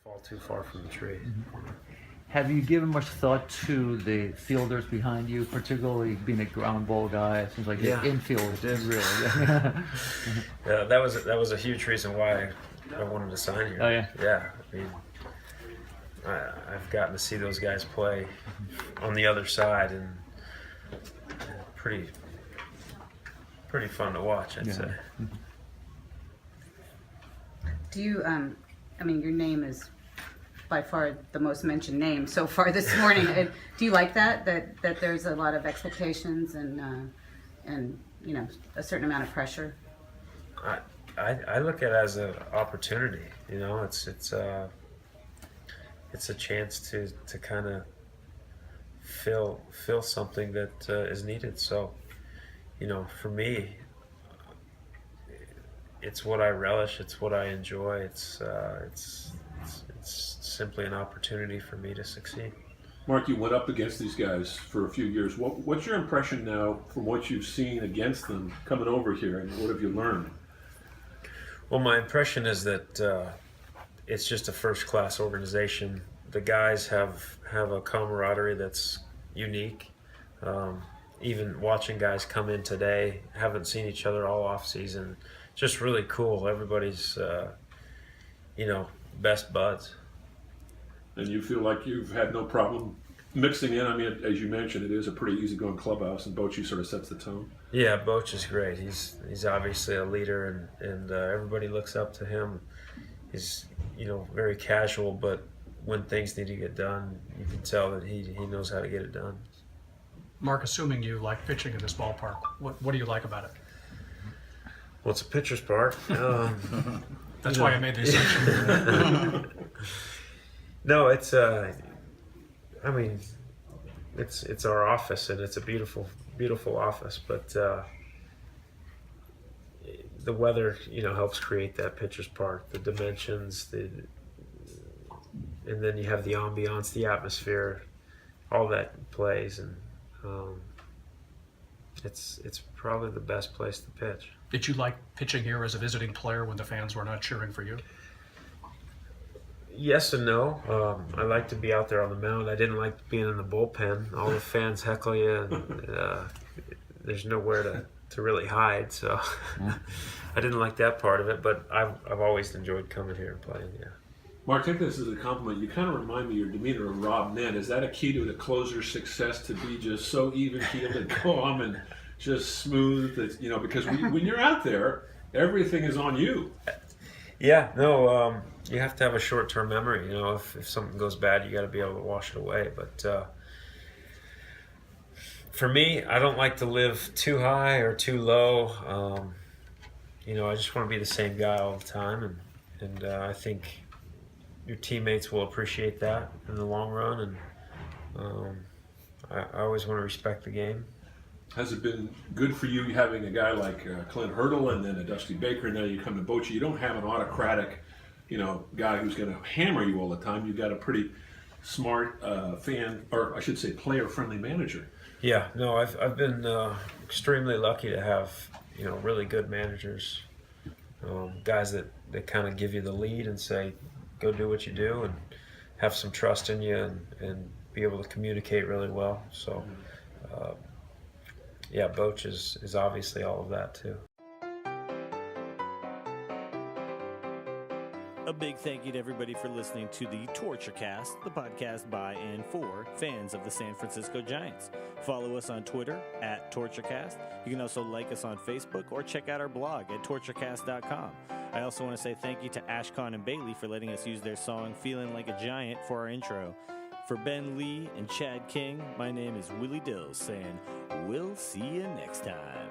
fall too far from the tree. Mm-hmm. Have you given much thought to the fielders behind you, particularly being a ground ball guy? It seems like the infield did really. Yeah, that was a huge reason why I wanted to sign here. Oh yeah. Yeah, I mean, I've gotten to see those guys play on the other side, and pretty fun to watch, I'd say. Do you, I mean, your name is by far the most mentioned name so far this morning. Do you like that there's a lot of expectations and you know, a certain amount of pressure? I look at it as an opportunity. You know, it's a chance to kind of fill something that is needed. So, you know, for me, it's what I relish. It's what I enjoy. It's simply an opportunity for me to succeed. Mark, you went up against these guys for a few years. What's your impression now from what you've seen against them coming over here, and what have you learned? Well, my impression is that it's just a first-class organization. The guys have a camaraderie that's unique. Even watching guys come in today, haven't seen each other all off season, just really cool. Everybody's, you know, best buds. And you feel like you've had no problem mixing in? I mean, as you mentioned, it is a pretty easygoing clubhouse, and Bochy sort of sets the tone. Yeah, Boch is great. He's obviously a leader, and everybody looks up to him. He's, you know, very casual, but when things need to get done, you can tell that he knows how to get it done. Mark, assuming you like pitching in this ballpark, what do you like about it? Well, it's a pitcher's park. That's why I made the assumption. No, it's I mean, it's our office, and it's a beautiful office. But the weather, you know, helps create that pitcher's park. The dimensions, and then you have the ambiance, the atmosphere, all that plays, and it's probably the best place to pitch. Did you like pitching here as a visiting player when the fans were not cheering for you? Yes and no. I like to be out there on the mound. I didn't like being in the bullpen. All the fans heckle you, and there's nowhere to really hide. So I didn't like that part of it, but I've always enjoyed coming here and playing. Yeah. Mark, take this as a compliment. You kind of remind me of your demeanor of Rob Nett. Is that a key to the closer's success, to be just so even-keeled and calm and just smooth? That, you know, because when you're out there, everything is on you. Yeah, no, you have to have a short-term memory. You know, if something goes bad, you got to be able to wash it away. But for me, I don't like to live too high or too low. You know, I just want to be the same guy all the time, and I think your teammates will appreciate that in the long run. And I always want to respect the game. Has it been good for you having a guy like Clint Hurdle and then a Dusty Baker? Now you come to Bochy. You don't have an autocratic, you know, guy who's going to hammer you all the time. You've got a pretty smart fan, or I should say player-friendly manager. Yeah, no, I've been extremely lucky to have, you know, really good managers, guys that kind of give you the lead and say, go do what you do, and have some trust in you, and be able to communicate really well. So, yeah, Boch is obviously all of that too. A big thank you to everybody for listening to the Torture Cast, the podcast by and for fans of the San Francisco Giants. Follow us on Twitter at TortureCast. You can also like us on Facebook or check out our blog at torturecast.com. I also want to say thank you to Ashcon and Bailey for letting us use their song Feeling Like a Giant for our intro. For Ben Lee and Chad King, my name is Willie Dills saying, we'll see you next time.